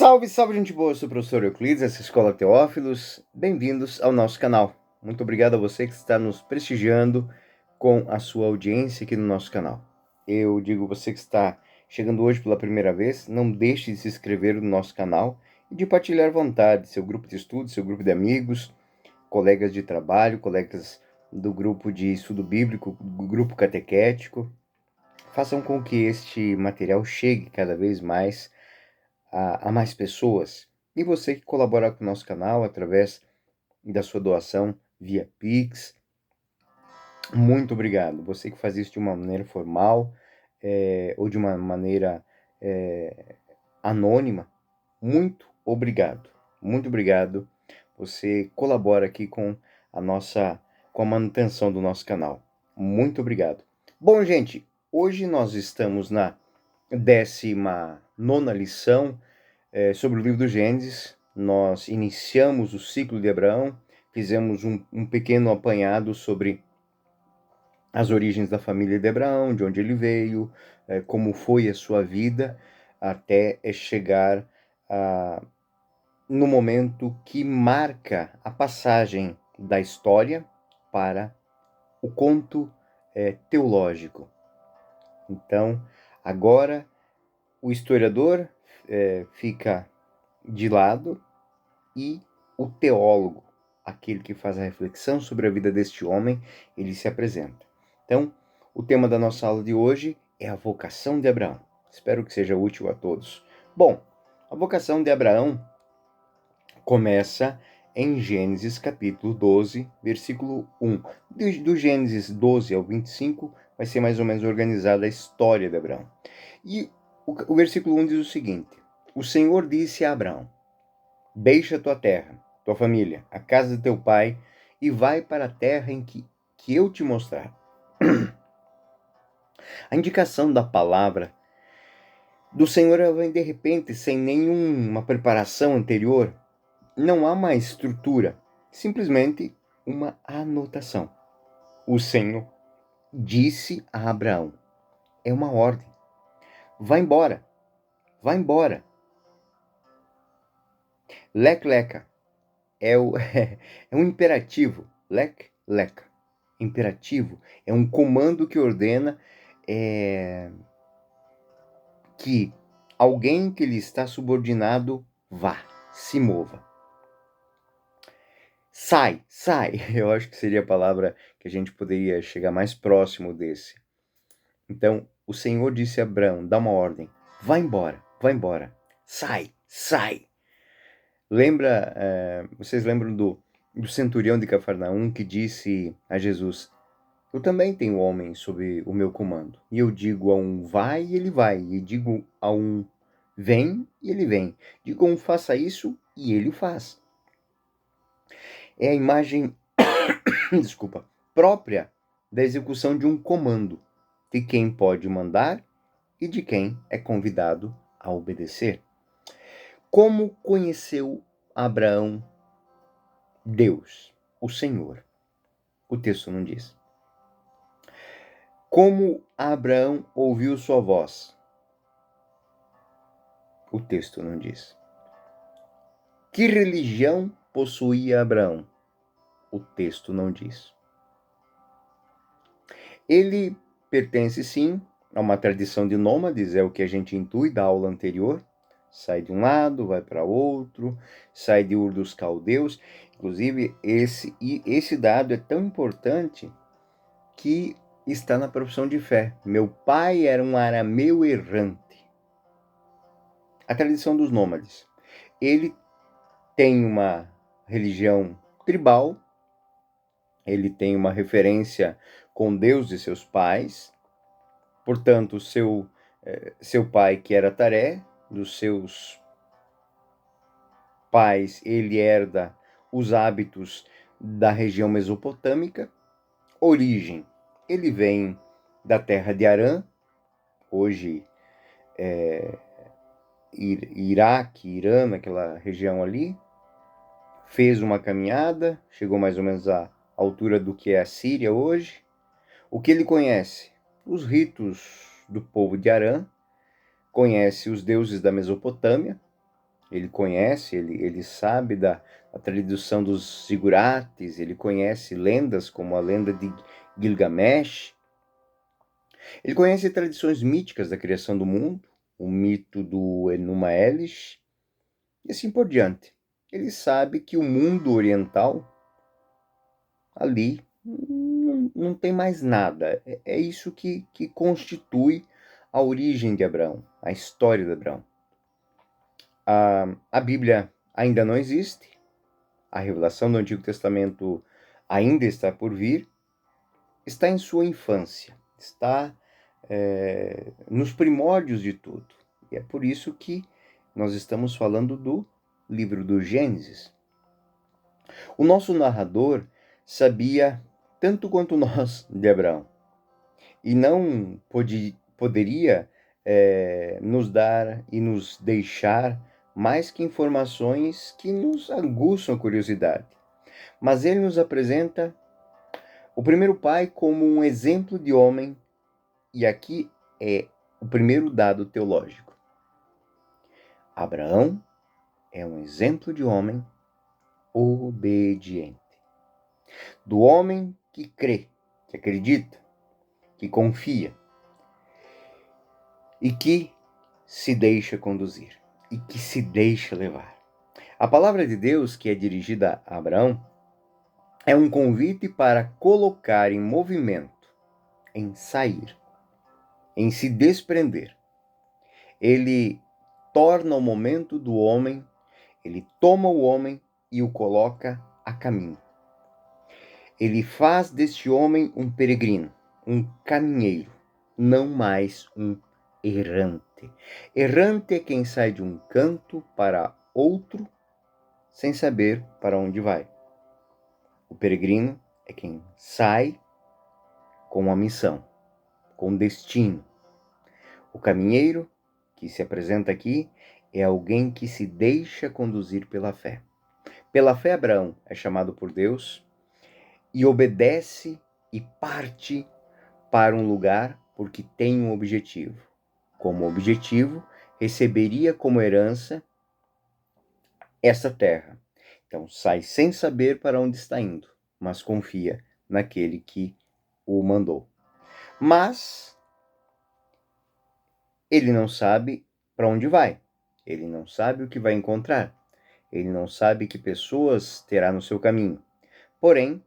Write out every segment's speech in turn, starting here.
Salve, salve, gente boa! Eu sou o professor Euclides, essa é a Escola Teófilos. Bem-vindos ao nosso canal. Muito obrigado a você que está nos prestigiando com a sua audiência aqui no nosso canal. Eu digo a você que está chegando hoje pela primeira vez, não deixe de se inscrever no nosso canal e de partilhar à vontade seu grupo de estudo, seu grupo de amigos, colegas de trabalho, colegas do grupo de estudo bíblico, grupo catequético. Façam com que este material chegue cada vez mais a mais pessoas. E você que colabora com o nosso canal através da sua doação via Pix, muito obrigado. Você que faz isso de uma maneira formal ou de uma maneira anônima, muito obrigado. Muito obrigado. Você colabora aqui com a manutenção do nosso canal. Muito obrigado. Bom, gente, hoje nós estamos na 19ª lição sobre o livro do Gênesis. Nós iniciamos o ciclo de Abraão, fizemos um pequeno apanhado sobre as origens da família de Abraão, de onde ele veio, como foi a sua vida, até chegar no momento que marca a passagem da história para o conto teológico. Então, agora o historiador fica de lado e o teólogo, aquele que faz a reflexão sobre a vida deste homem, ele se apresenta. Então, o tema da nossa aula de hoje é a vocação de Abraão. Espero que seja útil a todos. Bom, a vocação de Abraão começa em Gênesis capítulo 12, versículo 1. Do Gênesis 12 ao 25 vai ser mais ou menos organizada a história de Abraão. E o versículo 1 diz o seguinte: O Senhor disse a Abraão: Deixa tua terra, tua família, a casa de teu pai, e vai para a terra em que eu te mostrar. A indicação da palavra do Senhor vem de repente, sem nenhuma preparação anterior. Não há uma estrutura, simplesmente uma anotação. O Senhor disse a Abraão. É uma ordem. Vai embora. Vai embora. Lec-leca. É um imperativo. Lec-leca. Imperativo. É um comando que ordena que alguém que lhe está subordinado vá, se mova. Sai. Eu acho que seria a palavra que a gente poderia chegar mais próximo desse. Então, o Senhor disse a Abraão, dá uma ordem, vai embora, sai. Vocês lembram do centurião de Cafarnaum que disse a Jesus: eu também tenho homem sob o meu comando. E eu digo a um vai e ele vai. E digo a um vem e ele vem. Digo a um faça isso e ele faz. É a imagem, própria da execução de um comando, de quem pode mandar e de quem é convidado a obedecer. Como conheceu Abraão Deus, o Senhor? O texto não diz. Como Abraão ouviu sua voz? O texto não diz. Que religião possuía Abraão? O texto não diz. Ele pertence sim a uma tradição de nômades, é o que a gente intui da aula anterior. Sai de um lado, vai para outro, sai de Ur dos Caldeus. Inclusive, esse dado é tão importante que está na profissão de fé. Meu pai era um arameu errante. A tradição dos nômades. Ele tem uma religião tribal, ele tem uma referência com Deus de seus pais, portanto, seu pai, que era Taré, dos seus pais, ele herda os hábitos da região mesopotâmica. Origem, ele vem da terra de Harã, hoje Iraque, Irã, naquela região ali. Fez uma caminhada, chegou mais ou menos à altura do que é a Síria hoje. O que ele conhece? Os ritos do povo de Harã, conhece os deuses da Mesopotâmia, Ele conhece, ele sabe da tradição dos zigurates, ele conhece lendas como a lenda de Gilgamesh. Ele conhece tradições míticas da criação do mundo, o mito do Enuma Elish, e assim por diante. Ele sabe que o mundo oriental, ali, não tem mais nada. É isso que constitui a origem de Abraão, a história de Abraão. A Bíblia ainda não existe, a revelação do Antigo Testamento ainda está por vir, está em sua infância, está nos primórdios de tudo. E é por isso que nós estamos falando do livro do Gênesis. O nosso narrador sabia tanto quanto nós de Abraão e não poderia nos dar e nos deixar mais que informações que nos aguçam a curiosidade. Mas ele nos apresenta o primeiro pai como um exemplo de homem, e aqui é o primeiro dado teológico. Abraão é um exemplo de homem obediente. Do homem que crê, que acredita, que confia e que se deixa conduzir e que se deixa levar. A palavra de Deus que é dirigida a Abraão é um convite para colocar em movimento, em sair, em se desprender. Ele torna o momento do homem, ele toma o homem e o coloca a caminho. Ele faz deste homem um peregrino, um caminheiro, não mais um errante. Errante é quem sai de um canto para outro sem saber para onde vai. O peregrino é quem sai com uma missão, com um destino. O caminheiro, que se apresenta aqui, é alguém que se deixa conduzir pela fé. Pela fé, Abraão é chamado por Deus e obedece e parte para um lugar porque tem um objetivo. Como objetivo, receberia como herança essa terra. Então, sai sem saber para onde está indo, mas confia naquele que o mandou. Mas ele não sabe para onde vai. Ele não sabe o que vai encontrar. Ele não sabe que pessoas terá no seu caminho. Porém,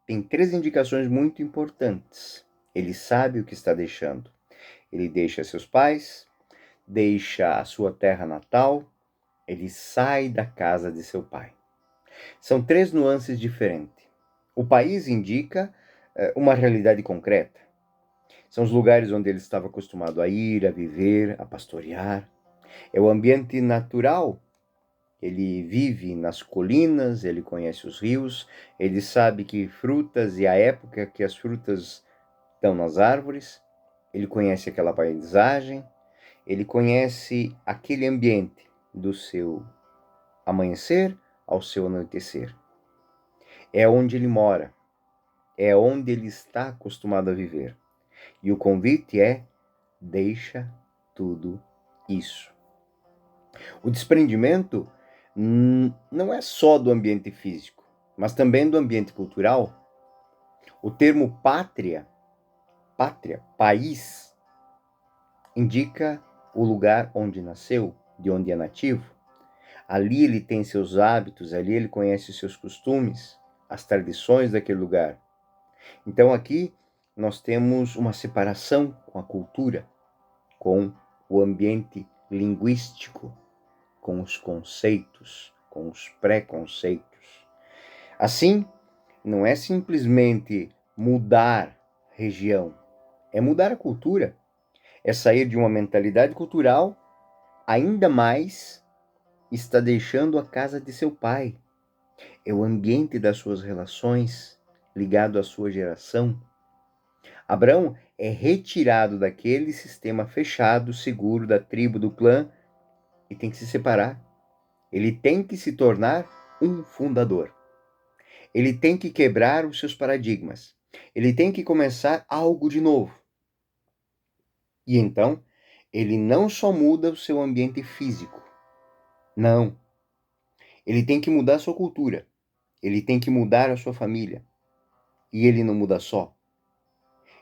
tem 3 indicações muito importantes. Ele sabe o que está deixando. Ele deixa seus pais, deixa a sua terra natal, ele sai da casa de seu pai. São 3 nuances diferentes. O país indica uma realidade concreta. São os lugares onde ele estava acostumado a ir, a viver, a pastorear. É o ambiente natural. Ele vive nas colinas, ele conhece os rios, ele sabe que frutas e a época que as frutas estão nas árvores, ele conhece aquela paisagem, ele conhece aquele ambiente do seu amanhecer ao seu anoitecer. É onde ele mora, é onde ele está acostumado a viver. E o convite é: deixa tudo isso. O desprendimento não é só do ambiente físico, mas também do ambiente cultural. O termo pátria, país, indica o lugar onde nasceu, de onde é nativo. Ali ele tem seus hábitos, ali ele conhece os seus costumes, as tradições daquele lugar. Então aqui nós temos uma separação com a cultura, com o ambiente linguístico, com os conceitos, com os preconceitos. Assim, não é simplesmente mudar região, é mudar a cultura, é sair de uma mentalidade cultural, ainda mais está deixando a casa de seu pai, é o ambiente das suas relações ligado à sua geração. Abraão é retirado daquele sistema fechado, seguro da tribo, do clã, e tem que se separar. Ele tem que se tornar um fundador. Ele tem que quebrar os seus paradigmas. Ele tem que começar algo de novo. E então, ele não só muda o seu ambiente físico, Não. Ele tem que mudar a sua cultura. Ele tem que mudar a sua família. E ele não muda só.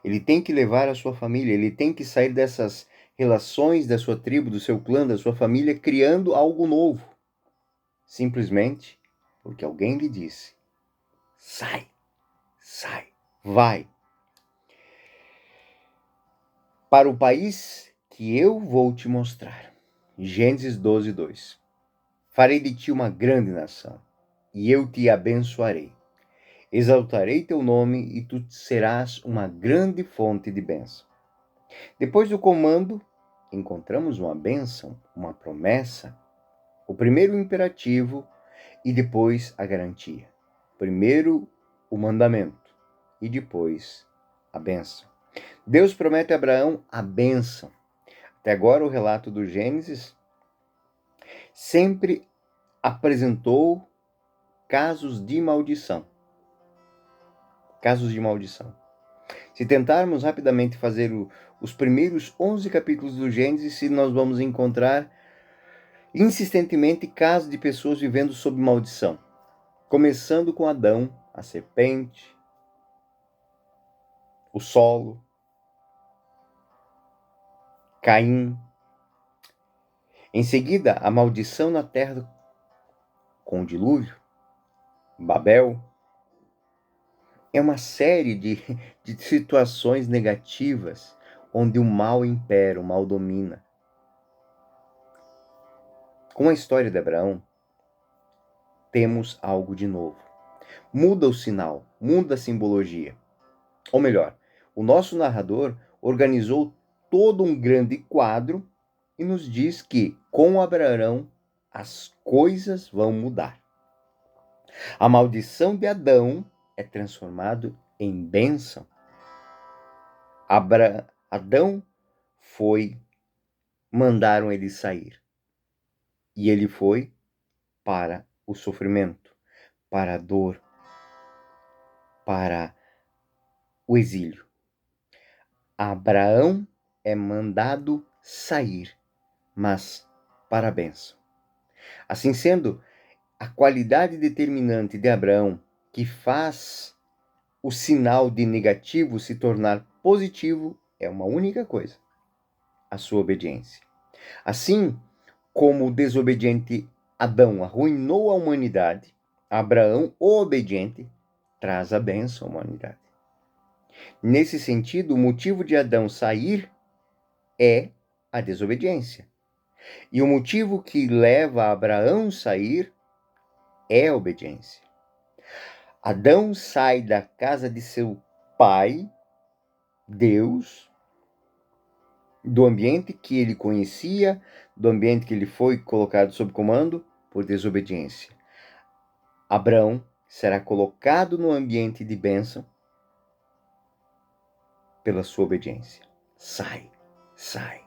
Ele tem que levar a sua família. Ele tem que sair dessas relações da sua tribo, do seu clã, da sua família, criando algo novo. Simplesmente porque alguém lhe disse: sai, sai, vai para o país que eu vou te mostrar. Gênesis 12, 2. Farei de ti uma grande nação, e eu te abençoarei. Exaltarei teu nome, e tu serás uma grande fonte de bênção. Depois do comando, encontramos uma bênção, uma promessa, o primeiro imperativo e depois a garantia. Primeiro o mandamento e depois a bênção. Deus promete a Abraão a bênção. Até agora o relato do Gênesis sempre apresentou casos de maldição. Casos de maldição. Se tentarmos rapidamente fazer os primeiros 11 capítulos do Gênesis, nós vamos encontrar insistentemente casos de pessoas vivendo sob maldição. Começando com Adão, a serpente, o solo, Caim. Em seguida, a maldição na terra com o dilúvio, Babel. É uma série de situações negativas onde o mal impera, o mal domina. Com a história de Abraão, temos algo de novo. Muda o sinal, muda a simbologia. Ou melhor, o nosso narrador organizou todo um grande quadro e nos diz que, com Abraão, as coisas vão mudar. A maldição de Adão é transformado em bênção. Adão mandaram ele sair. E ele foi para o sofrimento, para a dor, para o exílio. Abraão é mandado sair, mas para a bênção. Assim sendo, a qualidade determinante de Abraão que faz o sinal de negativo se tornar positivo é uma única coisa: a sua obediência. Assim como o desobediente Adão arruinou a humanidade, Abraão, o obediente, traz a bênção à humanidade. Nesse sentido, o motivo de Adão sair é a desobediência. E o motivo que leva Abraão a sair é a obediência. Adão sai da casa de seu pai, Deus, do ambiente que ele conhecia, do ambiente que ele foi colocado sob comando, por desobediência. Abraão será colocado no ambiente de bênção pela sua obediência. Sai, sai.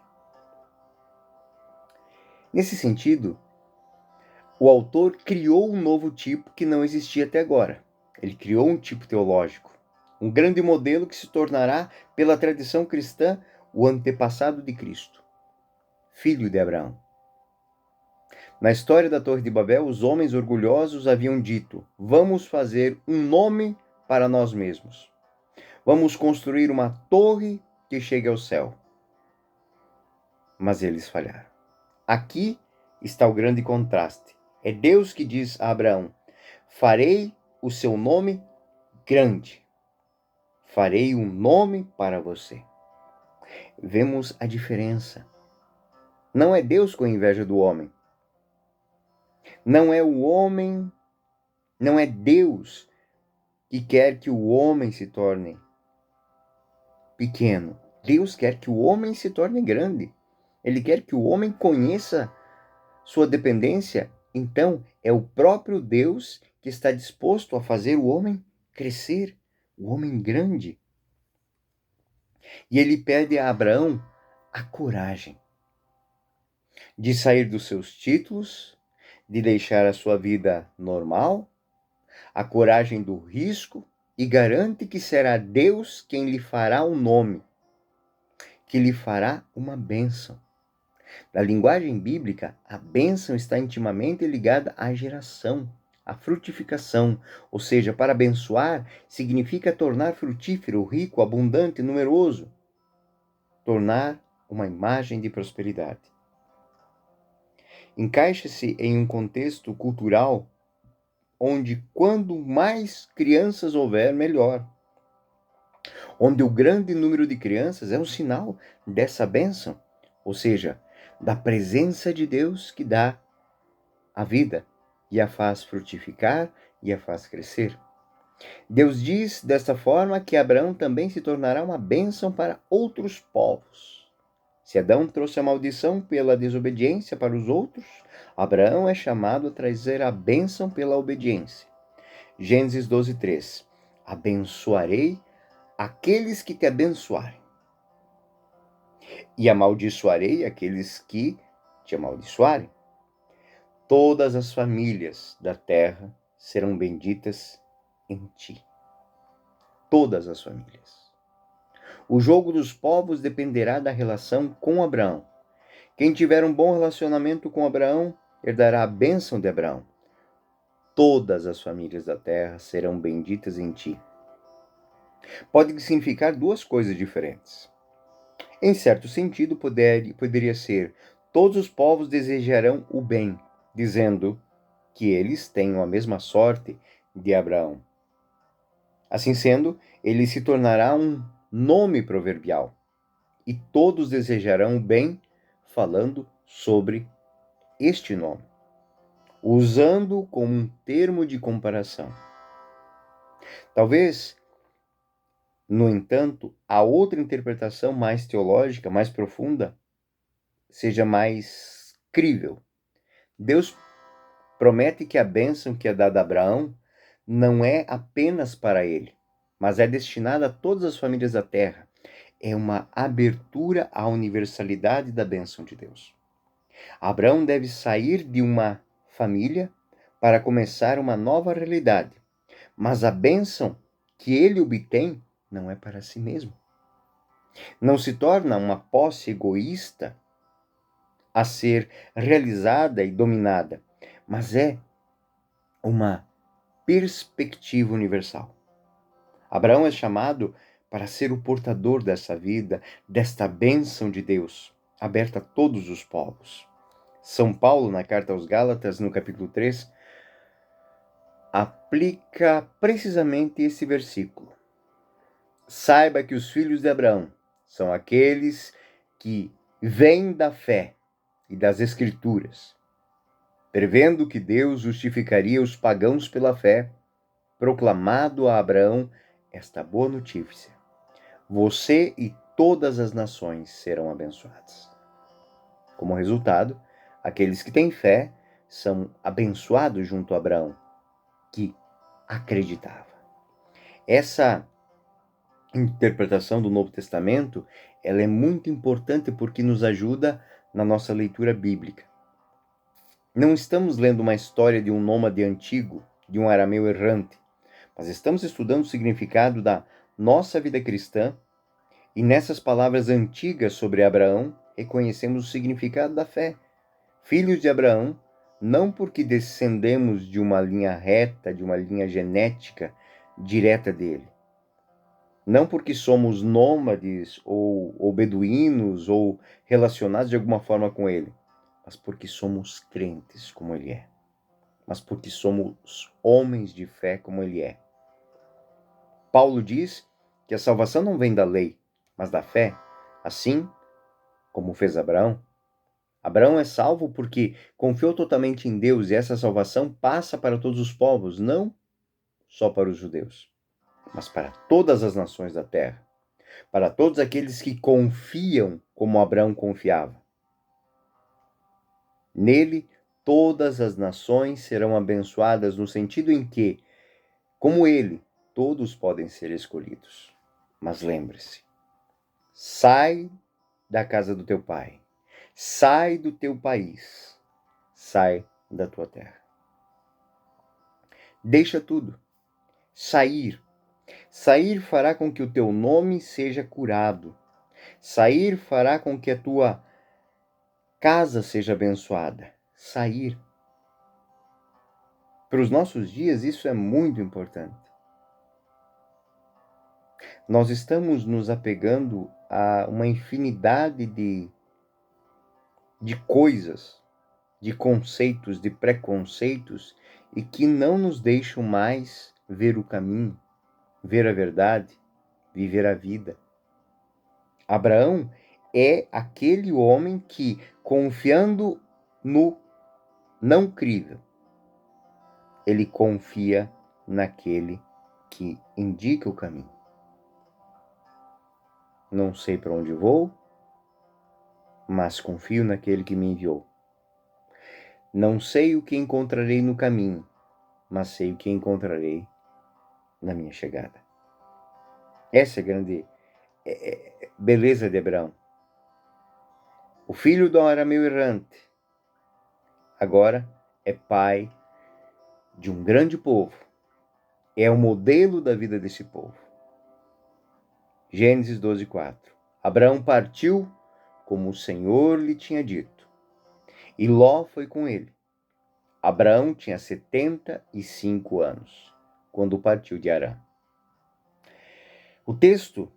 Nesse sentido, o autor criou um novo tipo que não existia até agora. Ele criou um tipo teológico, um grande modelo que se tornará, pela tradição cristã, o antepassado de Cristo, filho de Abraão. Na história da Torre de Babel, os homens orgulhosos haviam dito: vamos fazer um nome para nós mesmos. Vamos construir uma torre que chegue ao céu. Mas eles falharam. Aqui está o grande contraste. É Deus que diz a Abraão: farei o seu nome grande. Farei um nome para você. Vemos a diferença. Não é Deus com inveja do homem. Não é o homem, não é Deus que quer que o homem se torne pequeno. Deus quer que o homem se torne grande. Ele quer que o homem conheça sua dependência. Então, é o próprio Deus que está disposto a fazer o homem crescer, o homem grande. E ele pede a Abraão a coragem de sair dos seus títulos, de deixar a sua vida normal, a coragem do risco, e garante que será Deus quem lhe fará um nome, que lhe fará uma bênção. Na linguagem bíblica, a bênção está intimamente ligada à geração, à frutificação, ou seja, para abençoar significa tornar frutífero, rico, abundante, numeroso, tornar uma imagem de prosperidade. Encaixa-se em um contexto cultural onde quando mais crianças houver, melhor. Onde o grande número de crianças é um sinal dessa bênção, ou seja, da presença de Deus que dá a vida e a faz frutificar e a faz crescer. Deus diz desta forma que Abraão também se tornará uma bênção para outros povos. Se Adão trouxe a maldição pela desobediência para os outros, Abraão é chamado a trazer a bênção pela obediência. Gênesis 12:3. Abençoarei aqueles que te abençoarem, e amaldiçoarei aqueles que te amaldiçoarem. Todas as famílias da terra serão benditas em ti. Todas as famílias. O jogo dos povos dependerá da relação com Abraão. Quem tiver um bom relacionamento com Abraão, herdará a bênção de Abraão. Todas as famílias da terra serão benditas em ti. Pode significar duas coisas diferentes. Em certo sentido, poderia ser: todos os povos desejarão o bem, dizendo que eles tenham a mesma sorte de Abraão. Assim sendo, ele se tornará um nome proverbial, e todos desejarão o bem, falando sobre este nome, usando como um termo de comparação. Talvez, no entanto, a outra interpretação mais teológica, mais profunda, seja mais crível. Deus promete que a bênção que é dada a Abraão não é apenas para ele, mas é destinada a todas as famílias da terra. É uma abertura à universalidade da bênção de Deus. Abraão deve sair de uma família para começar uma nova realidade, mas a bênção que ele obtém não é para si mesmo. Não se torna uma posse egoísta a ser realizada e dominada, mas é uma perspectiva universal. Abraão é chamado para ser o portador dessa vida, desta bênção de Deus, aberta a todos os povos. São Paulo, na carta aos Gálatas, no capítulo 3, aplica precisamente esse versículo. Saiba que os filhos de Abraão são aqueles que vêm da fé e das Escrituras, prevendo que Deus justificaria os pagãos pela fé, proclamado a Abraão esta boa notícia: você e todas as nações serão abençoadas. Como resultado, aqueles que têm fé são abençoados junto a Abraão, que acreditava. Essa interpretação do Novo Testamento, ela é muito importante porque nos ajuda na nossa leitura bíblica. Não estamos lendo uma história de um nômade antigo, de um arameu errante, mas estamos estudando o significado da nossa vida cristã, e nessas palavras antigas sobre Abraão, reconhecemos o significado da fé. Filhos de Abraão, não porque descendemos de uma linha reta, de uma linha genética direta dele. Não porque somos nômades ou beduínos ou relacionados de alguma forma com ele, mas porque somos crentes como ele é. Mas porque somos homens de fé como ele é. Paulo diz que a salvação não vem da lei, mas da fé, assim como fez Abraão. Abraão é salvo porque confiou totalmente em Deus, e essa salvação passa para todos os povos, não só para os judeus, mas para todas as nações da terra, para todos aqueles que confiam como Abraão confiava. Nele, todas as nações serão abençoadas no sentido em que, como ele, todos podem ser escolhidos. Mas lembre-se, sai da casa do teu pai, sai do teu país, sai da tua terra. Deixa tudo. Sair. Sair fará com que o teu nome seja curado. Sair fará com que a tua casa seja abençoada, sair. Para os nossos dias, isso é muito importante. Nós estamos nos apegando a uma infinidade de coisas, de conceitos, de preconceitos, e que não nos deixam mais ver o caminho, ver a verdade, viver a vida. Abraão é aquele homem que, confiando no não crível, ele confia naquele que indica o caminho. Não sei para onde vou, mas confio naquele que me enviou. Não sei o que encontrarei no caminho, mas sei o que encontrarei na minha chegada. Essa é a grande beleza de Abraão. O filho do arameu errante, agora é pai de um grande povo. É o modelo da vida desse povo. Gênesis 12:4. Abraão partiu como o Senhor lhe tinha dito, e Ló foi com ele. Abraão tinha 75 anos quando partiu de Harã. O texto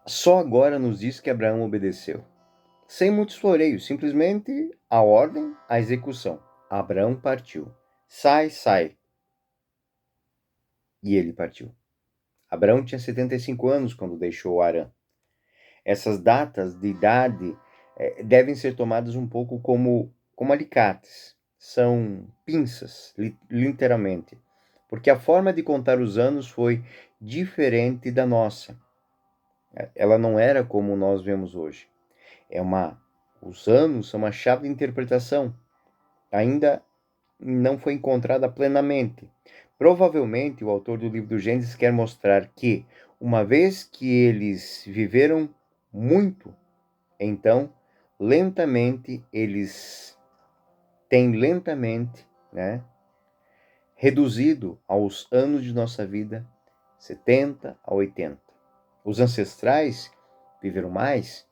só agora nos diz que Abraão obedeceu, sem muitos floreios, simplesmente a ordem, a execução. Abraão partiu. Sai, sai. E ele partiu. Abraão tinha 75 anos quando deixou Harã. Essas datas de idade devem ser tomadas um pouco como alicates. São pinças, literalmente. Porque a forma de contar os anos foi diferente da nossa. Ela não era como nós vemos hoje. Os anos são uma chave de interpretação. Ainda não foi encontrada plenamente. Provavelmente o autor do livro do Gênesis quer mostrar que, uma vez que eles viveram muito, então, lentamente, eles têm reduzido aos anos de nossa vida 70 a 80. Os ancestrais viveram mais,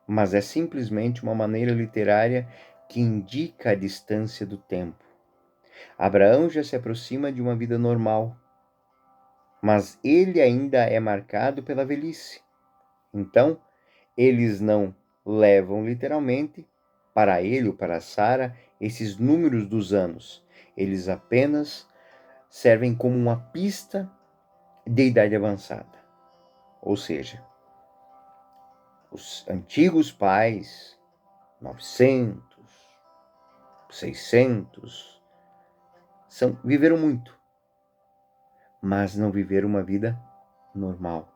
mas é simplesmente uma maneira literária que indica a distância do tempo. Abraão já se aproxima de uma vida normal, mas ele ainda é marcado pela velhice. Então, eles não levam literalmente para ele ou para Sara esses números dos anos. Eles apenas servem como uma pista de idade avançada. Ou seja, os antigos pais, 900, 600, viveram muito, mas não viveram uma vida normal.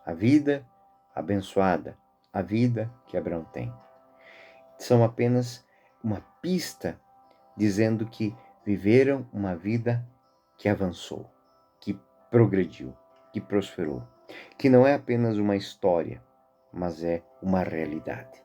A vida abençoada, a vida que Abraão tem. São apenas uma pista dizendo que viveram uma vida que avançou, que progrediu, que prosperou, que não é apenas uma história, mas é uma realidade.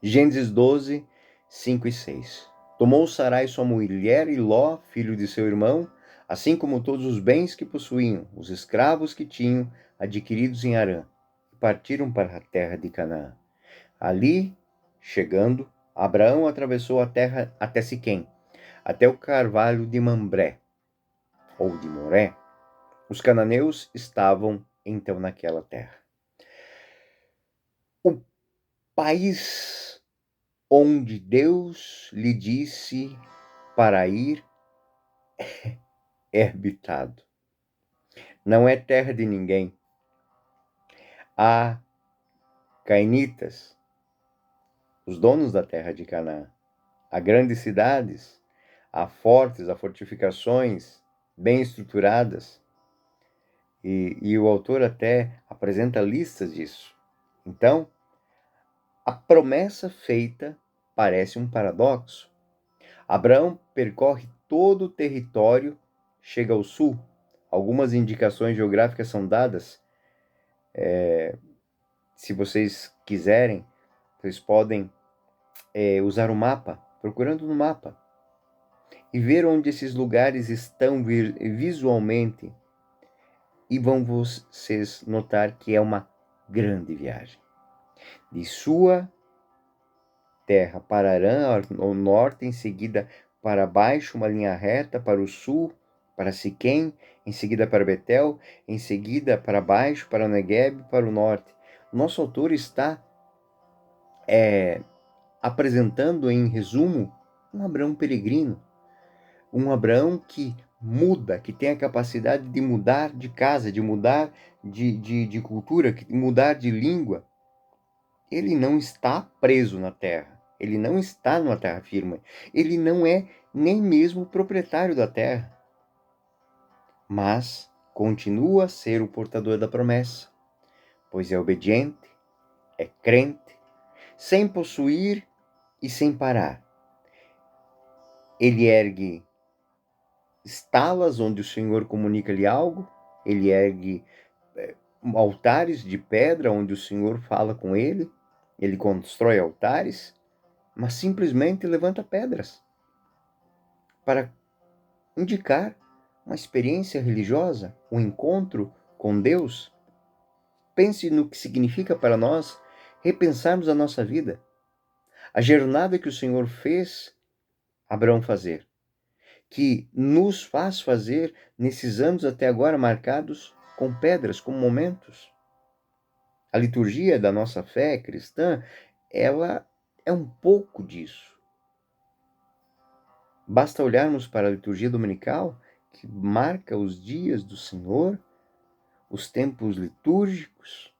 Gênesis 12, 5 e 6. Tomou Sarai sua mulher e Ló, filho de seu irmão, assim como todos os bens que possuíam, os escravos que tinham adquiridos em Harã, e partiram para a terra de Canaã. Ali, chegando, Abraão atravessou a terra até Siquém, até o carvalho de Mambré, ou de Moré. Os cananeus estavam então naquela terra. O país onde Deus lhe disse para ir é habitado. Não é terra de ninguém. Há cainitas, os donos da terra de Canaã. Há grandes cidades, há fortes, há fortificações bem estruturadas. E o autor até apresenta listas disso. Então, a promessa feita parece um paradoxo. Abraão percorre todo o território, chega ao sul. Algumas indicações geográficas são dadas. Se vocês quiserem, vocês podem usar o mapa, procurando no mapa, e ver onde esses lugares estão visualmente, e vão vocês notar que é uma grande viagem. De sua terra para Arã, ao norte, em seguida para baixo, uma linha reta para o sul, para Siquém, em seguida para Betel, em seguida para baixo, para Neguebe, para o norte. Nosso autor está apresentando em resumo um Abraão peregrino, um Abraão que muda, que tem a capacidade de mudar de casa, de mudar de cultura, de mudar de língua. Ele não está preso na terra, ele não está numa terra firme, ele não é nem mesmo o proprietário da terra, mas continua a ser o portador da promessa, pois é obediente, é crente, sem possuir e sem parar. Ele ergue estalas onde o Senhor comunica-lhe algo, ele ergue altares de pedra onde o Senhor fala com ele, ele constrói altares, mas simplesmente levanta pedras para indicar uma experiência religiosa, um encontro com Deus. Pense no que significa para nós repensarmos a nossa vida, a jornada que o Senhor fez Abraão fazer, que nos faz fazer nesses anos até agora marcados com pedras, com momentos. A liturgia da nossa fé cristã, ela é um pouco disso. Basta olharmos para a liturgia dominical, que marca os dias do Senhor, os tempos litúrgicos,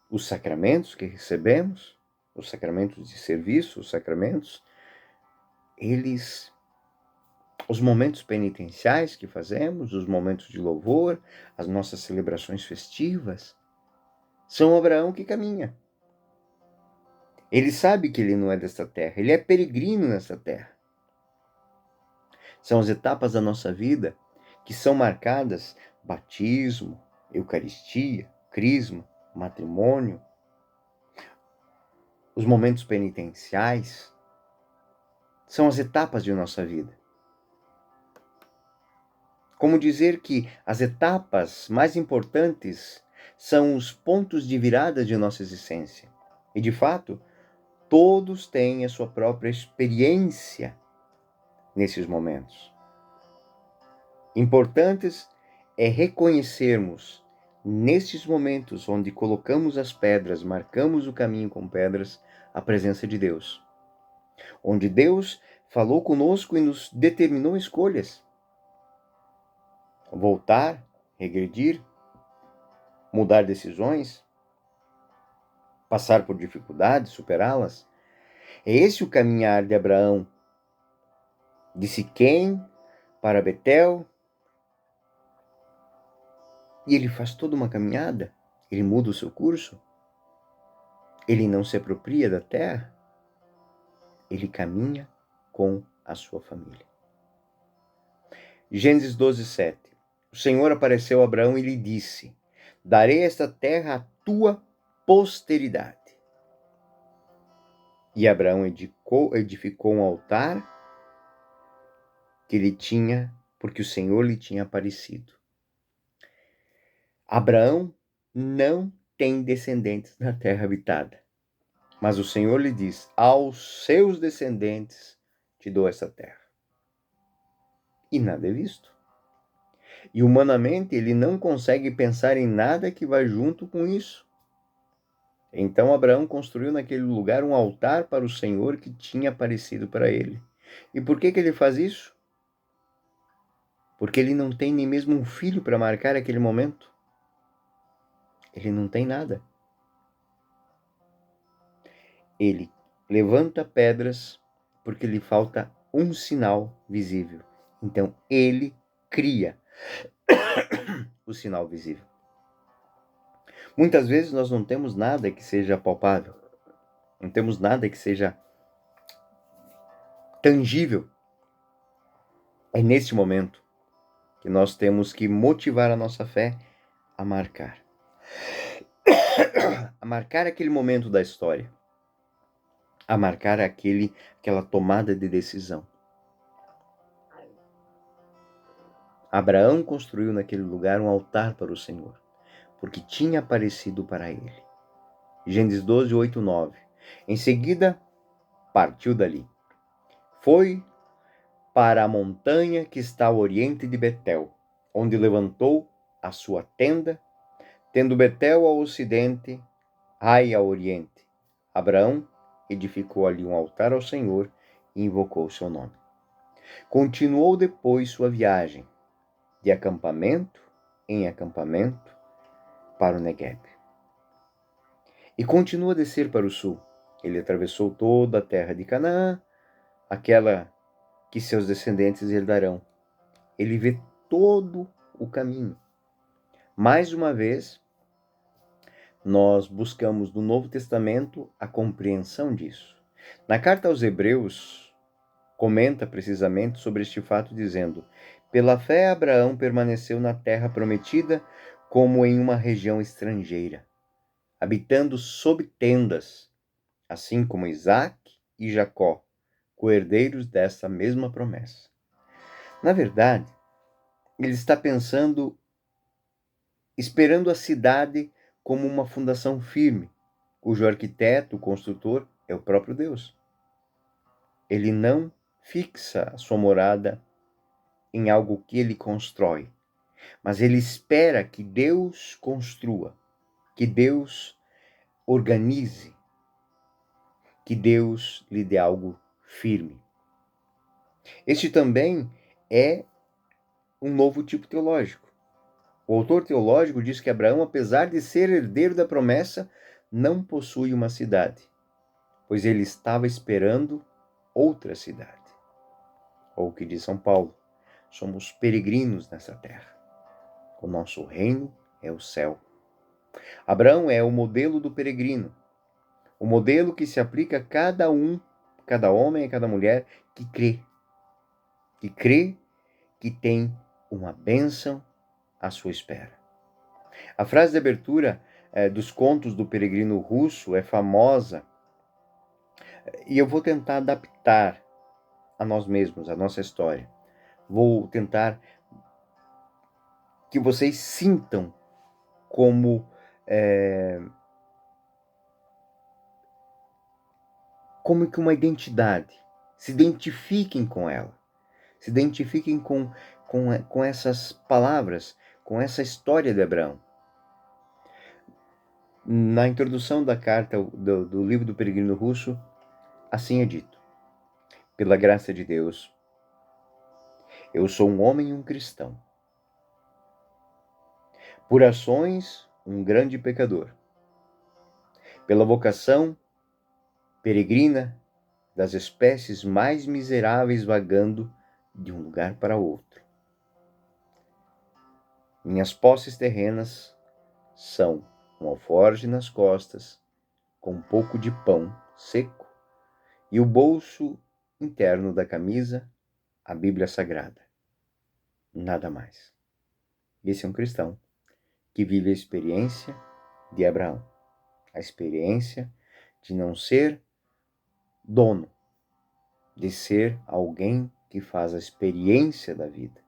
os sacramentos que recebemos, os sacramentos de serviço, os sacramentos, os momentos penitenciais que fazemos, os momentos de louvor, as nossas celebrações festivas, são Abraão que caminha. Ele sabe que ele não é desta terra, ele é peregrino nesta terra. São as etapas da nossa vida que são marcadas: batismo, Eucaristia, crisma, matrimônio, os momentos penitenciais, são as etapas de nossa vida. Como dizer que as etapas mais importantes são os pontos de virada de nossa existência. E, de fato, todos têm a sua própria experiência nesses momentos. Importantes é reconhecermos, nestes momentos onde colocamos as pedras, marcamos o caminho com pedras, a presença de Deus. Onde Deus falou conosco e nos determinou escolhas. Voltar, regredir, mudar decisões, passar por dificuldades, superá-las. É esse o caminhar de Abraão, de Siquém para Betel. E ele faz toda uma caminhada, ele muda o seu curso, ele não se apropria da terra, ele caminha com a sua família. Gênesis 12:7. O Senhor apareceu a Abraão e lhe disse: darei esta terra à tua posteridade. E Abraão edificou um altar que ele tinha, porque o Senhor lhe tinha aparecido. Abraão não tem descendentes na terra habitada, mas o Senhor lhe diz: aos seus descendentes te dou essa terra. E nada é visto. E humanamente ele não consegue pensar em nada que vá junto com isso. Então Abraão construiu naquele lugar um altar para o Senhor que tinha aparecido para ele. E por que ele faz isso? Porque ele não tem nem mesmo um filho para marcar aquele momento. Ele não tem nada. Ele levanta pedras porque lhe falta um sinal visível. Então ele cria o sinal visível. Muitas vezes nós não temos nada que seja palpável. Não temos nada que seja tangível. É nesse momento que nós temos que motivar a nossa fé a marcar. A marcar aquele momento da história. A marcar aquela tomada de decisão. Abraão construiu naquele lugar um altar para o Senhor, porque tinha aparecido para ele. Gênesis 12, 8, 9. Em seguida, partiu dali. Foi para a montanha que está ao oriente de Betel, onde levantou a sua tenda, tendo Betel ao ocidente, Ai ao oriente. Abraão edificou ali um altar ao Senhor e invocou o seu nome. Continuou depois sua viagem, de acampamento em acampamento, para o Negueb. E continua a descer para o sul. Ele atravessou toda a terra de Canaã, aquela que seus descendentes herdarão. Ele vê todo o caminho. Mais uma vez, nós buscamos no Novo Testamento a compreensão disso. Na carta aos Hebreus, comenta precisamente sobre este fato, dizendo: pela fé Abraão permaneceu na terra prometida como em uma região estrangeira, habitando sob tendas, assim como Isaque e Jacó, co-herdeiros dessa mesma promessa. Na verdade, ele está pensando, esperando a cidade como uma fundação firme, cujo arquiteto, o construtor, é o próprio Deus. Ele não fixa a sua morada em algo que ele constrói, mas ele espera que Deus construa, que Deus organize, que Deus lhe dê algo firme. Este também é um novo tipo teológico. O autor teológico diz que Abraão, apesar de ser herdeiro da promessa, não possui uma cidade, pois ele estava esperando outra cidade. Ou o que diz São Paulo: somos peregrinos nessa terra. O nosso reino é o céu. Abraão é o modelo do peregrino, o modelo que se aplica a cada homem e cada mulher que crê que tem uma bênção à sua espera. A frase de abertura dos contos do peregrino russo é famosa, e eu vou tentar adaptar a nós mesmos, a nossa história. Vou tentar que vocês sintam como que uma identidade, se identifiquem com ela, se identifiquem com essas palavras, com essa história de Abraão. Na introdução da carta do livro do Peregrino Russo, assim é dito: pela graça de Deus, eu sou um homem e um cristão. Por ações, um grande pecador. Pela vocação peregrina, das espécies mais miseráveis vagando de um lugar para outro. Minhas posses terrenas são um alforje nas costas, com um pouco de pão seco, e o bolso interno da camisa, a Bíblia Sagrada. Nada mais. Esse é um cristão que vive a experiência de Abraão, a experiência de não ser dono, de ser alguém que faz a experiência da vida,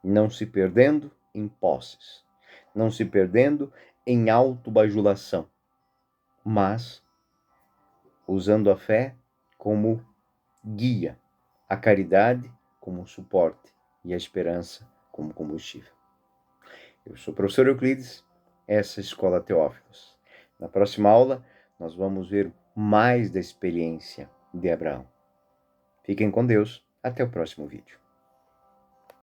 não se perdendo em posses, não se perdendo em autobajulação, mas usando a fé como guia, a caridade como suporte e a esperança como combustível. Eu sou o professor Euclides, essa é a Escola Teófilos. Na próxima aula, nós vamos ver mais da experiência de Abraão. Fiquem com Deus, até o próximo vídeo.